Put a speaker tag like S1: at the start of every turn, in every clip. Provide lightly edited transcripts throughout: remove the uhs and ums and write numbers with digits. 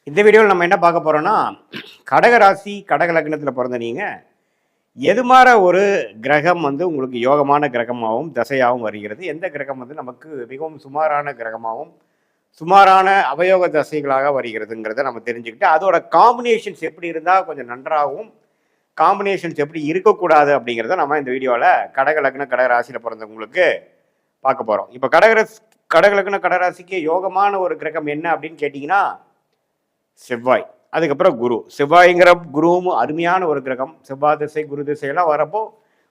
S1: இந்த வீடியோவில் நம்ம என்ன பார்க்க போறோம்னா, கடக ராசி, கடக லக்னத்தில் பிறந்த நீங்க, எது மாற ஒரு கிரகம் வந்து உங்களுக்கு யோகமான கிரகமாகவும், தசையாகவும் வருகிறது? எந்த கிரகம் வந்து நமக்கு மிகவும் சுமாரான கிரகமாகவும், சுமாரான அவயோக தசைகளாக வருகிறதுங்கிறத நம்ம தெரிஞ்சுக்கிட்டு, அதோட காம்பினேஷன்ஸ் எப்படி இருந்தால் கொஞ்சம் நன்றாகவும், காம்பினேஷன்ஸ் எப்படி இருக்கக்கூடாது அப்படிங்கிறத நம்ம இந்த வீடியோவில் கடக லக்ன, கடக ராசியில் பிறந்தவங்களுக்கு பார்க்க போகிறோம். இப்போ கடக லக்ன, கடகராசிக்கு யோகமான ஒரு கிரகம் என்ன அப்படின்னு கேட்டிங்கன்னா, செவ்வாய். அதுக்கப்புறம் குரு. செவ்வாய்ங்கிற குருவும் அருமையான ஒரு கிரகம். செவ்வாய் திசை, குரு திசையெல்லாம் வரப்போ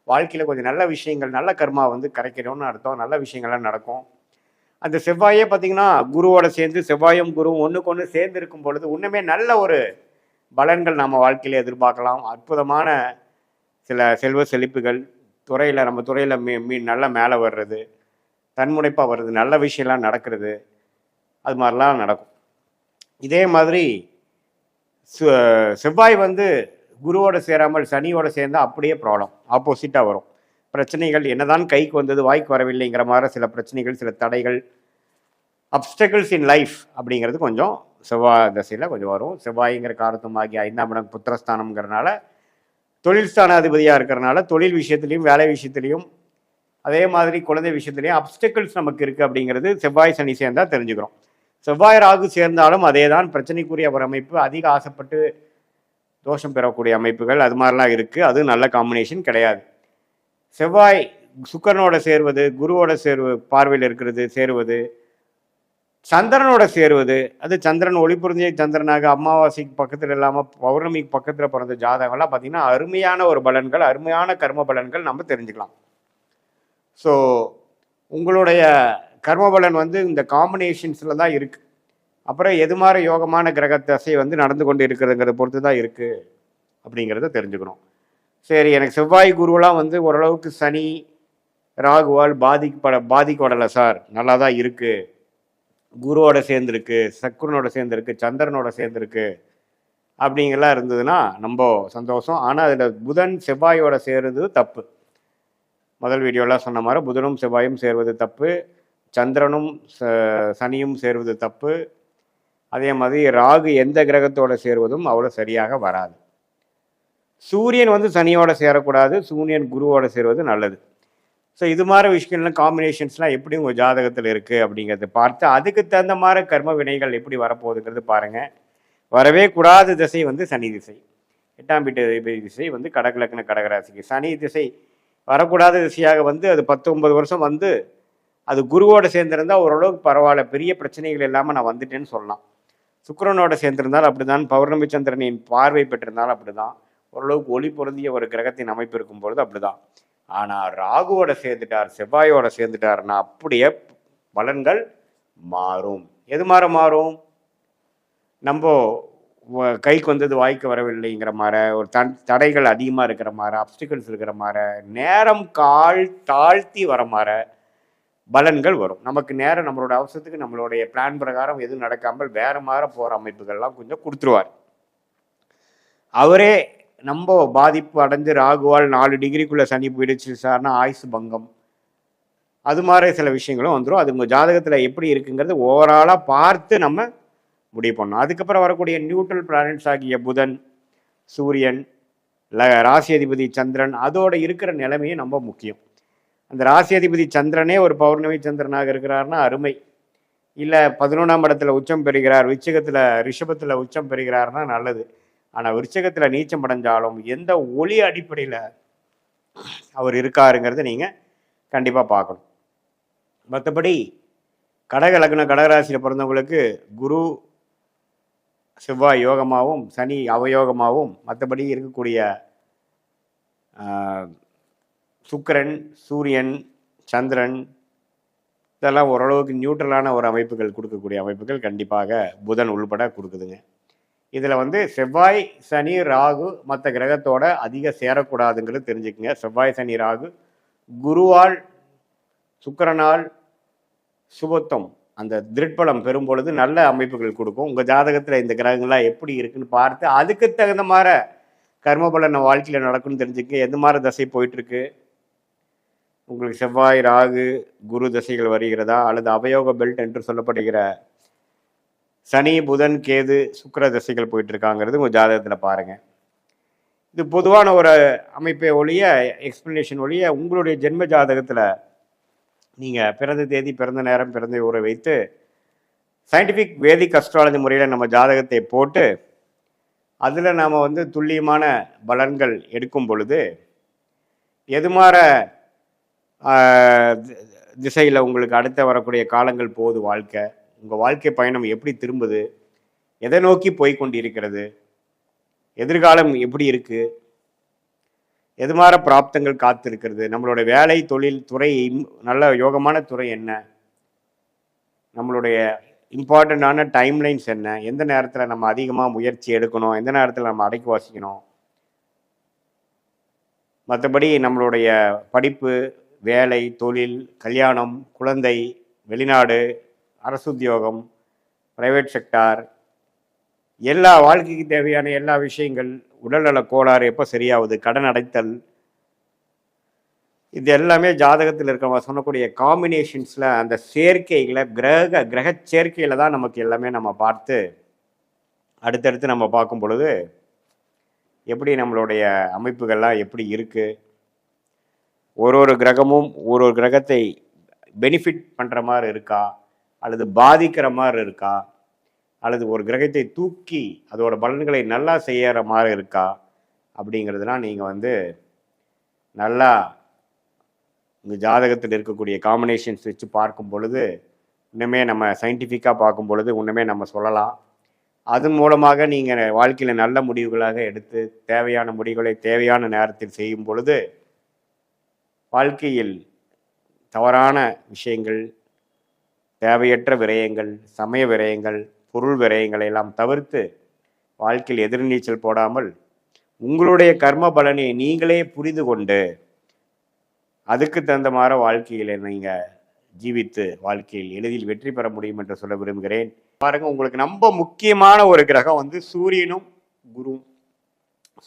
S1: வாழ்க்கையில் கொஞ்சம் நல்ல விஷயங்கள், நல்ல கர்மா வந்து கரைக்கணும்னு அர்த்தம். நல்ல விஷயங்கள்லாம் நடக்கும். அந்த செவ்வாயே பார்த்தீங்கன்னா, குருவோட சேர்ந்து செவ்வாயும் குருவும் ஒன்றுக்கு ஒன்று சேர்ந்து இருக்கும் பொழுது இன்னுமே நல்ல ஒரு பலன்கள் நம்ம வாழ்க்கையில் எதிர்பார்க்கலாம். அற்புதமான சில செல்வ செழிப்புகள், நம்ம துறையில் நல்லா மேலே வர்றது, தன்முனைப்பாக வர்றது, நல்ல விஷயம்லாம் நடக்கிறது, அது மாதிரிலாம் நடக்கும். இதே மாதிரி செவ்வாய் வந்து குருவோட சேராமல் சனியோட சேர்ந்தால் அப்படியே ப்ராப்ளம் ஆப்போசிட்டாக வரும். பிரச்சனைகள் என்னதான் கைக்கு வந்தது வாய்க்கு வரவில்லைங்கிற மாதிரி சில பிரச்சனைகள், சில தடைகள், அப்டக்கிள்ஸ் இன் லைஃப் அப்படிங்கிறது கொஞ்சம் செவ்வாய் தசையில் கொஞ்சம் வரும். செவ்வாய்ங்கிற காரத்தமாகி 5ஆம் இடம் புத்திரஸ்தானம்ங்கிறனால, தொழில் ஸ்தானாதிபதியாக இருக்கிறனால தொழில் விஷயத்துலையும் வேலை விஷயத்துலையும் அதே மாதிரி குழந்தை விஷயத்துலையும் அப்டக்கிள்ஸ் நமக்கு இருக்குது அப்படிங்கிறது செவ்வாய் சனி சேர்ந்தால் தெரிஞ்சுக்கிறோம். செவ்வாய் ராகு சேர்ந்தாலும் அதே தான், பிரச்சனைக்குரிய ஒரு அமைப்பு. அதிக ஆசைப்பட்டு தோஷம் பெறக்கூடிய அமைப்புகள் அது மாதிரிலாம் இருக்குது. அது நல்ல காம்பினேஷன் கிடையாது. செவ்வாய் சுக்கரனோட சேர்வது, குருவோட பார்வையில் இருக்கிறது சேருவது, சந்திரனோட சேருவது, அது சந்திரன் ஒளி பொருந்திய சந்திரனாக அமாவாசைக்கு பக்கத்தில் இல்லாமல் பௌர்ணமிக்கு பக்கத்தில் பிறந்த ஜாதகம்லாம் பார்த்திங்கன்னா அருமையான ஒரு பலன்கள், அருமையான கர்ம பலன்கள் நம்ம தெரிஞ்சுக்கலாம். ஸோ உங்களுடைய கர்மபலன் வந்து இந்த காம்பினேஷன்ஸில் தான் இருக்குது. அப்புறம் எது மாதிரி யோகமான கிரக தசை வந்து நடந்து கொண்டு இருக்கிறதுங்கிறத பொறுத்து தான் இருக்குது அப்படிங்கிறத தெரிஞ்சுக்கணும். சரி, எனக்கு செவ்வாய் குருவெலாம் வந்து ஓரளவுக்கு சனி ராகுவால் பாதிக்கப்படலை சார், நல்லா தான் இருக்குது, குருவோட சேர்ந்துருக்கு, சக்குரனோட சேர்ந்துருக்கு, சந்திரனோட சேர்ந்துருக்கு அப்படிங்கலாம் இருந்ததுன்னா ரொம்ப சந்தோஷம். ஆனால் அதில் புதன் செவ்வாயோட சேருறது தப்பு. முதல் வீடியோலாம் சொன்ன மாதிரி புதனும் செவ்வாயும் சேர்வது தப்பு, சந்திரனும் சனியும் சேர்வது தப்பு. அதே மாதிரி ராகு எந்த கிரகத்தோடு சேருவதும் அவ்வளோ சரியாக வராது. சூரியன் வந்து சனியோட சேரக்கூடாது, சூரியன் குருவோட சேருவது நல்லது. ஸோ இது மாதிரி விஷயங்கள்லாம் காம்பினேஷன்ஸ்லாம் எப்படி உங்கள் ஜாதகத்தில் இருக்குது அப்படிங்கிறத பார்த்து அதுக்கு தகுந்த மாதிரி கர்ம வினைகள் எப்படி வரப்போகுதுங்கிறது பாருங்கள். வரவே கூடாத திசை வந்து சனி திசை. 8ஆம் வீட்டு திசை வந்து கடகலக்ன கடகராசிக்கு. சனி திசை வரக்கூடாத திசையாக வந்து அது 19 வருஷம் வந்து அது குருவோட சேர்ந்திருந்தால் ஓரளவுக்கு பரவாயில்ல, பெரிய பிரச்சனைகள் இல்லாமல் நான் வந்துட்டேன்னு சொல்லலாம். சுக்கிரனோட சேர்ந்திருந்தால் அப்படிதான், பௌர்ணமி சந்திரனின் பார்வை பெற்றிருந்தால் அப்படிதான், ஓரளவுக்கு ஒளி பொருந்திய ஒரு கிரகத்தின் அமைப்பு இருக்கும் பொழுது அப்படிதான். ஆனால் ராகுவோட சேர்ந்துட்டார், செவ்வாயோட சேர்ந்துட்டார்னா அப்படியே பலன்கள் மாறும். எது மாறும்? நம்ம கைக்கு வந்தது வாய்க்கு வரவில்லைங்கிற மாதிரி, ஒரு தடைகள் அதிகமாக இருக்கிற மாதிரி, அப்டிகல்ஸ் இருக்கிற மாதிரி, நேரம் தாழ்த்தி வர மாதிரி பலன்கள் வரும். நமக்கு நேரம் நம்மளோட அவசரத்துக்கு நம்மளுடைய பிளான் பிரகாரம் எதுவும் நடக்காமல் வேற மாதிரி போகிற அமைப்புகள்லாம் கொஞ்சம் கொடுத்துருவார். அவரே நம்ம பாதிப்பு அடைஞ்சு ராகுவால் 4 டிகிரிக்குள்ளே சனி போயிடுச்சு சார்னா ஆயுசு பங்கம், அது மாதிரி சில விஷயங்களும் வந்துடும். அது உங்கள் ஜாதகத்தில் எப்படி இருக்குங்கிறது ஓவராலாக பார்த்து நம்ம முடிவு பண்ணணும். அதுக்கப்புறம் வரக்கூடிய நியூட்ரல் பிளானட்ஸ் ஆகிய புதன், சூரியன், ராசி அதிபதி சந்திரன், அதோட இருக்கிற நிலைமையும் ரொம்ப முக்கியம். அந்த ராசி அதிபதி சந்திரனே ஒரு பௌர்ணமி சந்திரனாக இருக்கிறார்னா அருமை. இல்லை 11ஆம் இடத்துல உச்சம் பெறுகிறார், ரிஷபத்தில் உச்சம் பெறுகிறார்னா நல்லது. ஆனால் விருச்சகத்தில் நீச்சம் அடைஞ்சாலும் எந்த ஒளி அடிப்படையில் அவர் இருக்காருங்கிறத நீங்கள் கண்டிப்பாக பார்க்கணும். மற்றபடி கடக லக்ன கடகராசியில் பிறந்தவங்களுக்கு குரு செவ்வாய் யோகமாகவும் சனி அவயோகமாகவும், மற்றபடி இருக்கக்கூடிய சுக்கிரன், சூரியன், சந்திரன் இதெல்லாம் ஓரளவுக்கு நியூட்ரலான ஒரு அமைப்புகள் கொடுக்கக்கூடிய அமைப்புகள் கண்டிப்பாக புதன் உள்பட கொடுக்குதுங்க. இதில் வந்து செவ்வாய் சனி ராகு மற்ற கிரகத்தோட அதிக சேரக்கூடாதுங்கிறது தெரிஞ்சுக்குங்க. செவ்வாய் சனி ராகு குருவால் சுக்கிரனால் சுபத்துவம் அந்த திருட்பலம் பெறும் பொழுது நல்ல அமைப்புகள் கொடுக்கும். உங்கள் ஜாதகத்தில் இந்த கிரகங்கள்லாம் எப்படி இருக்குன்னு பார்த்து அதுக்கு தகுந்த மாதிரி கர்மபலன் வாழ்க்கையில் நடக்கும்னு தெரிஞ்சுக்க. எந்த மாதிரி தசை போயிட்டுருக்கு, உங்களுக்கு செவ்வாய் ராகு குரு தசைகள் வருகிறதா, அல்லது அவயோக பெல்ட் என்று சொல்லப்படுகிற சனி புதன் கேது சுக்கிர திசைகள் போயிட்டு இருக்காங்கிறது உங்கள் ஜாதகத்தில் பாருங்கள். இது பொதுவான ஒரு அமைப்பை ஒழிய எக்ஸ்பிளனேஷன் ஒழிய உங்களுடைய ஜென்ம ஜாதகத்தில் நீங்கள் பிறந்த தேதி பிறந்த நேரம் பிறந்த ஊரை வைத்து சயின்டிஃபிக் வேதிக் அஸ்ட்ராலஜி முறையில் நம்ம ஜாதகத்தை போட்டு அதில் நாம் வந்து துல்லியமான பலன்கள் எடுக்கும் பொழுது எதுமாற திசையில் உங்களுக்கு அடுத்த வரக்கூடிய காலங்கள் போகுது, வாழ்க்கை உங்கள் வாழ்க்கை பயணம் எப்படி திரும்புது, எதை நோக்கி போய் கொண்டு இருக்கிறது, எதிர்காலம் எப்படி இருக்குது, எதுமாற பிராப்தங்கள் காத்து இருக்கிறது, நம்மளோட வேலை தொழில் துறை நல்ல யோகமான துறை என்ன, நம்மளுடைய இம்பார்ட்டண்ட்டான டைம்லைன்ஸ் என்ன, எந்த நேரத்தில் நம்ம அதிகமாக முயற்சி எடுக்கணும், எந்த நேரத்தில் நம்ம அடக்கி வாசிக்கணும், மற்றபடி நம்மளுடைய படிப்பு வேலை தொழில் கல்யாணம் குழந்தை வெளிநாடு அரசு உத்தியோகம் பிரைவேட் செக்டார் எல்லா வாழ்க்கைக்கு தேவையான எல்லா விஷயங்கள், உடல்நல கோளாறு எப்போ சரியாகுது, கடன் அடைத்தல், இது எல்லாமே ஜாதகத்தில் இருக்கிற சொல்லக்கூடிய காம்பினேஷன்ஸில் அந்த சேர்க்கைகளை கிரக சேர்க்கையில் தான் நமக்கு எல்லாமே நம்ம பார்த்து அடுத்தடுத்து நம்ம பார்க்கும் பொழுது எப்படி நம்மளுடைய அமைப்புகள்லாம் எப்படி இருக்குது, ஒரு கிரகமும் ஒரு கிரகத்தை பெனிஃபிட் பண்ணுற மாதிரி இருக்கா அல்லது பாதிக்கிற மாதிரி இருக்கா அல்லது ஒரு கிரகத்தை தூக்கி அதோட பலன்களை நல்லா செய்கிற மாதிரி இருக்கா அப்படிங்கிறதுலாம் நீங்கள் வந்து நல்லா உங்கள் ஜாதகத்தில் இருக்கக்கூடிய காம்பினேஷன்ஸ் வச்சு பார்க்கும் பொழுது இன்னுமே நம்ம சயின்டிஃபிக்காக பார்க்கும் பொழுது இன்னுமே நம்ம சொல்லலாம். அதன் மூலமாக நீங்கள் வாழ்க்கையில் நல்ல முடிவுகளாக எடுத்து தேவையான முடிவுகளை தேவையான நேரத்தில் செய்யும் பொழுது வாழ்க்கையில் தவறான விஷயங்கள், தேவையற்ற விரயங்கள், சமய விரயங்கள், பொருள் விரயங்களை எல்லாம் தவிர்த்து வாழ்க்கையில் எதிர்நீச்சல் போடாமல் உங்களுடைய கர்ம பலனை நீங்களே புரிந்து கொண்டு அதுக்கு தகுந்த மாதிரி வாழ்க்கையில் நீங்கள் ஜீவித்து வாழ்க்கையில் எளிதில் வெற்றி பெற முடியும் என்று சொல்ல விரும்புகிறேன். பாருங்க, உங்களுக்கு ரொம்ப முக்கியமான ஒரு கிரகம் வந்து சூரியனும் குருவும்.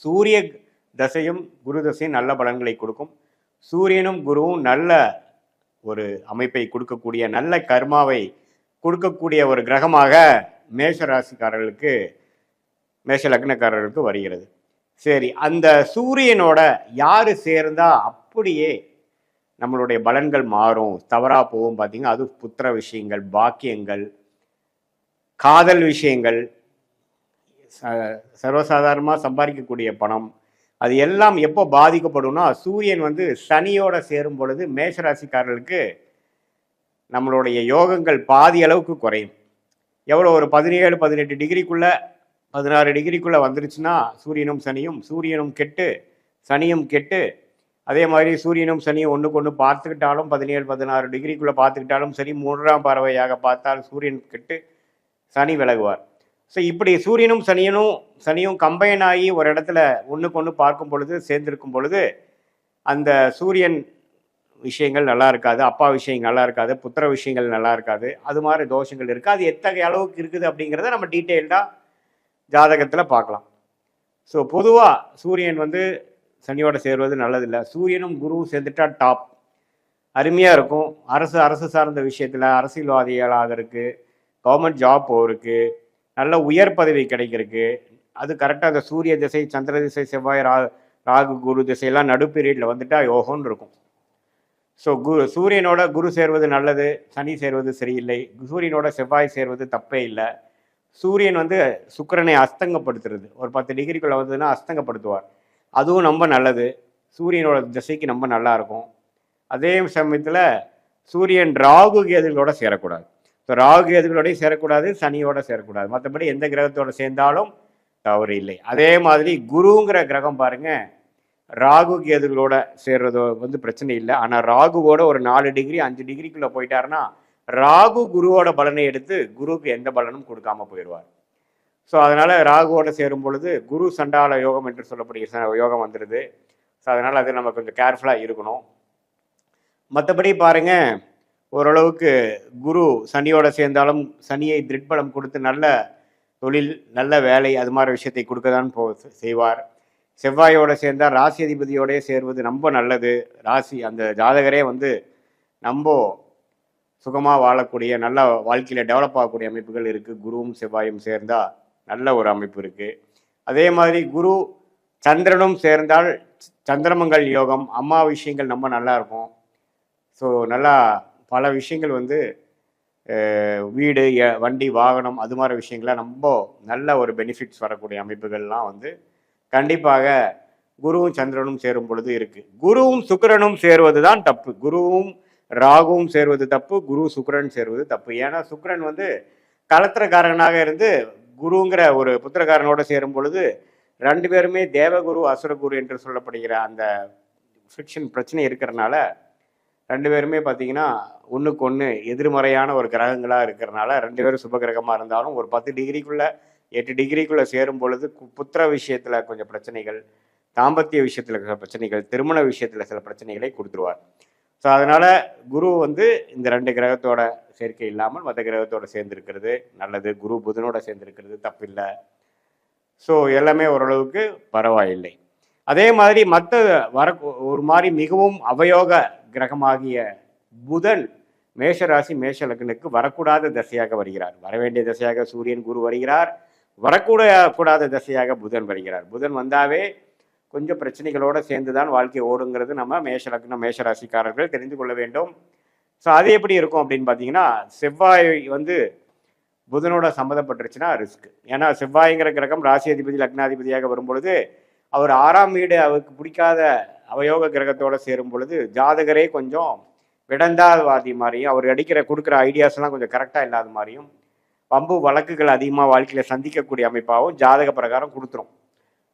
S1: சூரிய தசையும் குரு தசையும் நல்ல பலன்களை கொடுக்கும். சூரியனும் குருவும் நல்ல ஒரு அமைப்பை கொடுக்கக்கூடிய நல்ல கர்மாவை கொடுக்கக்கூடிய ஒரு கிரகமாக மேஷ ராசிக்காரர்களுக்கு மேஷ லக்னக்காரர்களுக்கு வருகிறது. சரி, அந்த சூரியனோட யாரு சேர்ந்தா அப்படியே நம்மளுடைய பலன்கள் மாறும் தவறா போகும் பார்த்தீங்கன்னா, அது புத்திர விஷயங்கள், பாக்கியங்கள், காதல் விஷயங்கள், சர்வசாதாரணமாக சம்பாதிக்கக்கூடிய பணம், அது எல்லாம் எப்போ பாதிக்கப்படும்னா சூரியன் வந்து சனியோட சேரும் பொழுது மேஷராசிக்காரர்களுக்கு நம்மளுடைய யோகங்கள் பாதி அளவுக்கு குறையும். எவ்வளோ ஒரு 17-18 டிகிரிக்குள்ள 16 டிகிரிக்குள்ள வந்துருச்சுன்னா சூரியனும் கெட்டு சனியும் கெட்டு, அதே மாதிரி சூரியனும் சனியும் ஒன்றுக்கு ஒன்று பார்த்துக்கிட்டாலும் 17-16 டிகிரிக்குள்ளே பார்த்துக்கிட்டாலும் சரி, 3ஆம் பறவையாக பார்த்தால் சூரியன் கெட்டு சனி விலகுவார். ஸோ இப்படி சூரியனும் சனியும் கம்பைன் ஆகி ஒரு இடத்துல ஒன்றுக்கு ஒன்று பார்க்கும் பொழுது சேர்ந்திருக்கும் பொழுது அந்த சூரியன் விஷயங்கள் நல்லா இருக்காது, அப்பா விஷயங்கள் நல்லா இருக்காது, புத்திர விஷயங்கள் நல்லா இருக்காது, அது மாதிரி தோஷங்கள் இருக்குது. அது எத்தகைய அளவுக்கு இருக்குது அப்படிங்கிறத நம்ம டீட்டெயில்டாக ஜாதகத்தில் பார்க்கலாம். ஸோ பொதுவாக சூரியன் வந்து சனியோட சேருவது நல்லதில்லை. சூரியனும் குருவும் சேர்ந்துட்டா டாப், அருமையாக இருக்கும். அரசு சார்ந்த விஷயத்தில் அரசியல்வாதிகளாக இருக்குது, கவர்மெண்ட் ஜாப் போகிறதுக்கு, நல்ல உயர் பதவி கிடைக்கிறதுக்கு, அது கரெக்டாக அந்த சூரிய திசை சந்திர திசை செவ்வாய் ராகு குரு திசையெல்லாம் நடுப்பீரியடில் வந்துட்டா யோகம்னு இருக்கும். ஸோ சூரியனோட குரு சேர்வது நல்லது, சனி சேர்வது சரியில்லை. சூரியனோட செவ்வாய் சேர்வது தப்பே இல்லை. சூரியன் வந்து சுக்கிரனை அஸ்தங்கப்படுத்துறது, ஒரு 10 டிகிரிக்குள்ளே வந்ததுன்னா அஸ்தங்கப்படுத்துவார், அதுவும் ரொம்ப நல்லது. சூரியனோட திசைக்கு ரொம்ப நல்லா இருக்கும். அதே சமயத்தில் சூரியன் ராகு கேதுகளோட சேரக்கூடாது. ஸோ ராகு கேதுகளோடய சேரக்கூடாது, சனியோட சேரக்கூடாது. மற்றபடி எந்த கிரகத்தோட சேர்ந்தாலும் தவறு இல்லை. அதே மாதிரி குருங்கிற கிரகம் பாருங்க, ராகு கேதுகளோட சேர்றது வந்து பிரச்சனை இல்லை. ஆனால் ராகுவோட ஒரு 4 டிகிரி 5 டிகிரிக்குள்ளே போயிட்டாருன்னா ராகு குருவோட பலனை எடுத்து குருவுக்கு எந்த பலனும் கொடுக்காம போயிடுவார். ஸோ அதனால் ராகுவோட சேரும் பொழுது குரு சண்டால யோகம் என்று சொல்லக்கூடிய யோகம் வந்துடுது. ஸோ அதனால் அது நம்ம கொஞ்சம் கேர்ஃபுல்லாக இருக்கணும். மற்றபடி பாருங்கள், ஓரளவுக்கு குரு சனியோட சேர்ந்தாலும் சனியை திருட்பலம் கொடுத்து நல்ல தொழில் நல்ல வேலை அது மாதிரி விஷயத்தை கொடுக்க தான் செய்வார். செவ்வாயோட சேர்ந்தால் ராசி அதிபதியோடய சேர்வது ரொம்ப நல்லது. ராசி அந்த ஜாதகரே வந்து நம்ம சுகமாக வாழக்கூடிய நல்ல வாழ்க்கையில் டெவலப் ஆகக்கூடிய அமைப்புகள் இருக்குது. குருவும் செவ்வாயும் சேர்ந்தால் நல்ல ஒரு அமைப்பு இருக்குது. அதே மாதிரி குரு சந்திரனும் சேர்ந்தால் சந்திரமங்கல் யோகம், அம்மா விஷயங்கள் ரொம்ப நல்லா இருக்கும். ஸோ நல்லா பல விஷயங்கள் வந்து வீடு, வண்டி, வாகனம் அது மாதிரி விஷயங்கள்லாம் ரொம்ப நல்ல ஒரு பெனிஃபிட்ஸ் வரக்கூடிய அமைப்புகள்லாம் வந்து கண்டிப்பாக குருவும் சந்திரனும் சேரும் பொழுது இருக்குது. குருவும் சுக்கிரனும் சேருவது தான் தப்பு. குருவும் ராகுவும் சேருவது தப்பு, குரு சுக்கிரன் சேருவது தப்பு. ஏன்னா சுக்கிரன் வந்து கலத்திரக்காரனாக இருந்து குருங்கிற ஒரு புத்திரக்காரனோட சேரும் பொழுது 2 பேருமே தேவகுரு அசுரகுரு என்று சொல்லப்படுகிற அந்த ஃபிக்ஷன் பிரச்சனை இருக்கிறனால 2 பேருமே பார்த்தீங்கன்னா ஒன்றுக்கு ஒன்று எதிர்மறையான ஒரு கிரகங்களாக இருக்கிறனால 2 பேரும் சுப கிரகமாக இருந்தாலும் ஒரு 10 டிகிரிக்குள்ளே 8 டிகிரிக்குள்ளே சேரும் பொழுது புத்திர விஷயத்தில் கொஞ்சம் பிரச்சனைகள், தாம்பத்திய விஷயத்தில் சில பிரச்சனைகள், திருமண விஷயத்தில் சில பிரச்சனைகளை கொடுத்துருவார். ஸோ அதனால் குரு வந்து இந்த 2 கிரகத்தோட சேர்க்கை இல்லாமல் மற்ற கிரகத்தோடு சேர்ந்துருக்கிறது நல்லது. குரு புதனோட சேர்ந்துருக்கிறது தப்பில்லை. ஸோ எல்லாமே ஓரளவுக்கு பரவாயில்லை. அதே மாதிரி மற்ற ஒரு மாதிரி மிகவும் அவயோக கிரகமாகிய புதன் மேஷராசி மேஷ லக்னனுக்கு வரக்கூடாத தசையாக வருகிறார். வரவேண்டிய தசையாக சூரியன் குரு வருகிறார், வரக்கூடாத தசையாக புதன் வருகிறார். புதன் வந்தாவே கொஞ்சம் பிரச்சனைகளோடு சேர்ந்து தான் வாழ்க்கை ஓடுங்கிறது நம்ம மேஷ லக்னம் மேஷராசிக்காரர்கள் தெரிந்து கொள்ள வேண்டும். ஸோ அது எப்படி இருக்கும் அப்படின்னு பார்த்தீங்கன்னா, செவ்வாய் வந்து புதனோட சம்மந்தப்பட்டுருச்சுன்னா ரிஸ்க். ஏன்னா செவ்வாய்ங்கிற கிரகம் ராசி அதிபதி லக்னாதிபதியாக வரும்பொழுது அவர் 6ஆம் வீடு அவருக்கு பிடிக்காத அவயோக கிரகத்தோடு சேரும் பொழுது ஜாதகரே கொஞ்சம் விடந்தாவாதி மாதிரியும், அவர் கொடுக்குற ஐடியாஸ்லாம் கொஞ்சம் கரெக்டாக இல்லாத மாதிரியும், பம்பு வழக்குகள் அதிகமாக வாழ்க்கையில் சந்திக்கக்கூடிய அமைப்பாகவும் ஜாதக பிரகாரம் கொடுத்துரும்.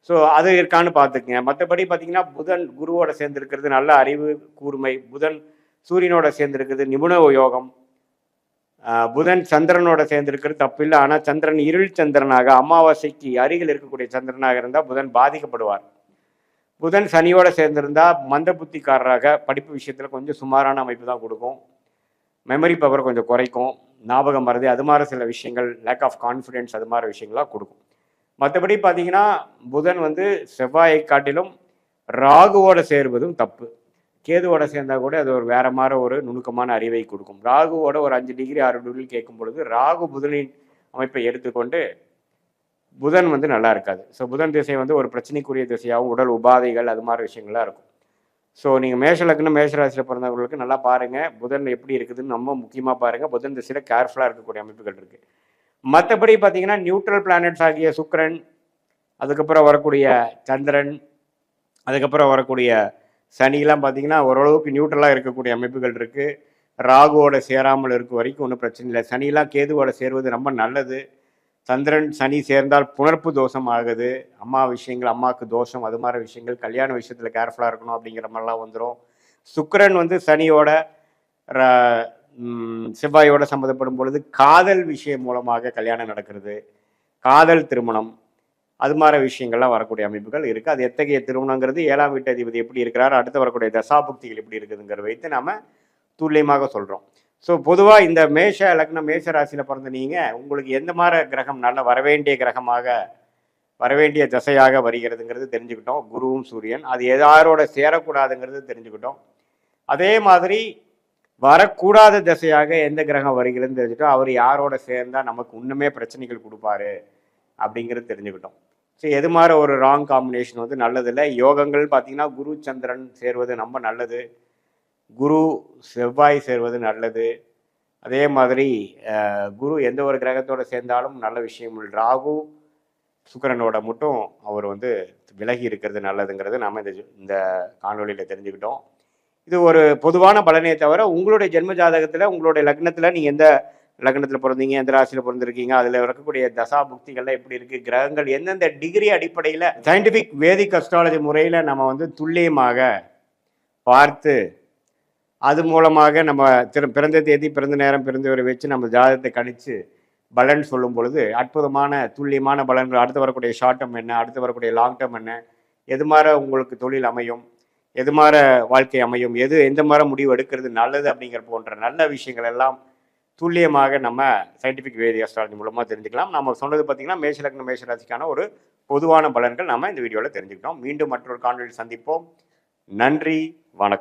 S1: ஸோ அது இருக்கான்னு பார்த்துக்குங்க. மற்றபடி பார்த்தீங்கன்னா புதன் குருவோட சேர்ந்துருக்கிறது நல்ல அறிவு கூர்மை, புதன் சூரியனோட சேர்ந்துருக்கிறது நிபுண யோகம், புதன் சந்திரனோட சேர்ந்துருக்கிறது தப்பு இல்லை. ஆனால் சந்திரன் இருள் சந்திரனாக அமாவாசைக்கு அருகில் இருக்கக்கூடிய சந்திரனாக இருந்தால் புதன் பாதிக்கப்படுவார். புதன் சனியோட சேர்ந்திருந்தா மந்த புத்திக்காரராக படிப்பு விஷயத்தில் கொஞ்சம் சுமாரான அமைப்பு தான் கொடுக்கும். மெமரி பவர் கொஞ்சம் குறைக்கும், ஞாபகம் மறதி அது மாதிரி சில விஷயங்கள், லேக் ஆஃப் கான்ஃபிடென்ஸ் அது மாதிரி விஷயங்களாக கொடுக்கும். மற்றபடி பார்த்தீங்கன்னா புதன் வந்து செவ்வாயை காட்டிலும் ராகுவோட சேருவதும் தப்பு. கேதுவோட சேர்ந்தால் கூட அது ஒரு வேற மாதிரி ஒரு நுணுக்கமான அறிவை கொடுக்கும். ராகுவோட ஒரு 5 டிகிரி 6 டிகிரி கேட்கும் பொழுது ராகு புதனின் அமைப்பை எடுத்துக்கொண்டு புதன் வந்து நல்லா இருக்காது. ஸோ புதன் திசை வந்து ஒரு பிரச்சனைக்குரிய திசையாகவும் உடல் உபாதைகள் அது மாதிரி விஷயங்கள்லாம் இருக்கும். ஸோ நீங்கள் மேஷ லக்னம் மேஷராசியில் பிறந்தவங்களுக்கு நல்லா பாருங்கள் புதன் எப்படி இருக்குதுன்னு ரொம்ப முக்கியமாக பாருங்கள். புதன் திசையில் கேர்ஃபுல்லாக இருக்கக்கூடிய அமைப்புகள் இருக்குது. மற்றபடி பார்த்தீங்கன்னா நியூட்ரல் பிளானட்ஸ் ஆகிய சுக்கிரன், அதுக்கப்புறம் வரக்கூடிய சந்திரன், அதுக்கப்புறம் வரக்கூடிய சனிலாம் பார்த்தீங்கன்னா ஓரளவுக்கு நியூட்ரலாக இருக்கக்கூடிய அமைப்புகள் இருக்குது. ராகுவோட சேராமல் இருக்க வரைக்கும் ஒன்றும் பிரச்சனை இல்லை. சனிலாம் கேதுவோட சேருவது ரொம்ப நல்லது. சந்திரன் சனி சேர்ந்தால் புணர்ப்பு தோஷம் ஆகுது, அம்மா விஷயங்கள் அம்மாவுக்கு தோஷம் அது மாதிரி விஷயங்கள், கல்யாண விஷயத்தில் கேர்ஃபுல்லாக இருக்கணும் அப்படிங்கிற மாதிரிலாம் வந்துடும். சுக்கிரன் வந்து சனியோட செவ்வாயோட சம்மந்தப்படும் பொழுது காதல் விஷயம் மூலமாக கல்யாணம் நடக்கிறது, காதல் திருமணம் அது மாதிரி விஷயங்கள்லாம் வரக்கூடிய அமைப்புகள் இருக்குது. அது எத்தகைய திருமணங்கிறது 7ஆம் வீட்டு அதிபதி எப்படி இருக்கிறார், அடுத்து வரக்கூடிய தசாபுக்திகள் எப்படி இருக்குதுங்கிறத வைத்து நாம் துல்லியமாக சொல்கிறோம். ஸோ பொதுவாக இந்த மேஷ லக்னம் மேஷ ராசியில் பிறந்த நீங்கள் உங்களுக்கு எந்த மாதிரி கிரகம் நல்ல வரவேண்டிய கிரகமாக வரவேண்டிய தசையாக வருகிறதுங்கிறது தெரிஞ்சுக்கிட்டோம். குருவும் சூரியன் அது யாரோட சேரக்கூடாதுங்கிறது தெரிஞ்சுக்கிட்டோம். அதே மாதிரி வரக்கூடாத திசையாக எந்த கிரகம் வருகிறதுன்னு தெரிஞ்சுட்டோம். அவர் யாரோட சேர்ந்தால் நமக்கு இன்னுமே பிரச்சனைகள் கொடுப்பாரு அப்படிங்கிறது தெரிஞ்சுக்கிட்டோம். ஸோ எது மாதிரி ஒரு ராங் காம்பினேஷன் வந்து நல்லதில்லை. யோகங்கள் பார்த்தீங்கன்னா குரு சந்திரன் சேர்வது ரொம்ப நல்லது, குரு செவ்வாய் சேர்வது நல்லது. அதே மாதிரி குரு எந்த ஒரு கிரகத்தோடு சேர்ந்தாலும் நல்ல விஷயம். ராகு சுக்கிரனோட மட்டும் அவர் வந்து விலகி இருக்கிறது நல்லதுங்கிறது நாம் இந்த காணொலியில் தெரிஞ்சுக்கிட்டோம். இது ஒரு பொதுவான பலனே தவிர உங்களுடைய ஜென்ம ஜாதகத்தில் உங்களுடைய லக்னத்தில் நீங்கள் எந்த லக்னத்தில் பிறந்தீங்க, எந்த ராசியில் பிறந்திருக்கீங்க, அதில் இருக்கக்கூடிய தசா புக்திகள்லாம் எப்படி இருக்குது, கிரகங்கள் எந்தெந்த டிகிரி அடிப்படையில் சயின்டிஃபிக் வேதிக் அஸ்ட்ராலஜி முறையில் நம்ம வந்து துல்லியமாக பார்த்து அது மூலமாக நம்ம பிறந்த தேதி பிறந்த நேரம் பிறந்தவரை வச்சு நம்ம ஜாதகத்தை கணித்து பலன் சொல்லும் பொழுது அற்புதமான துல்லியமான பலன்கள், அடுத்து வரக்கூடிய ஷார்ட் டேர்ம் என்ன, அடுத்து வரக்கூடிய லாங் டேர்ம் என்ன, எது மாதிரி உங்களுக்கு தொழில் அமையும், எது மாதிரி வாழ்க்கை அமையும், எந்த மாதிரி முடிவு எடுக்கிறது நல்லது அப்படிங்கிற போன்ற நல்ல விஷயங்கள் எல்லாம் துல்லியமாக நம்ம சயின்டிஃபிக் வேதிக் அஸ்ட்ராலஜி மூலமாக தெரிஞ்சுக்கலாம். நம்ம சொன்னது பார்த்திங்கன்னா மேஷ லக்னம் மேஷ ராசிக்கான ஒரு பொதுவான பலன்கள் நம்ம இந்த வீடியோவில் தெரிஞ்சுக்கிட்டோம். மீண்டும் மற்றொரு காணொலியில் சந்திப்போம். நன்றி, வணக்கம்.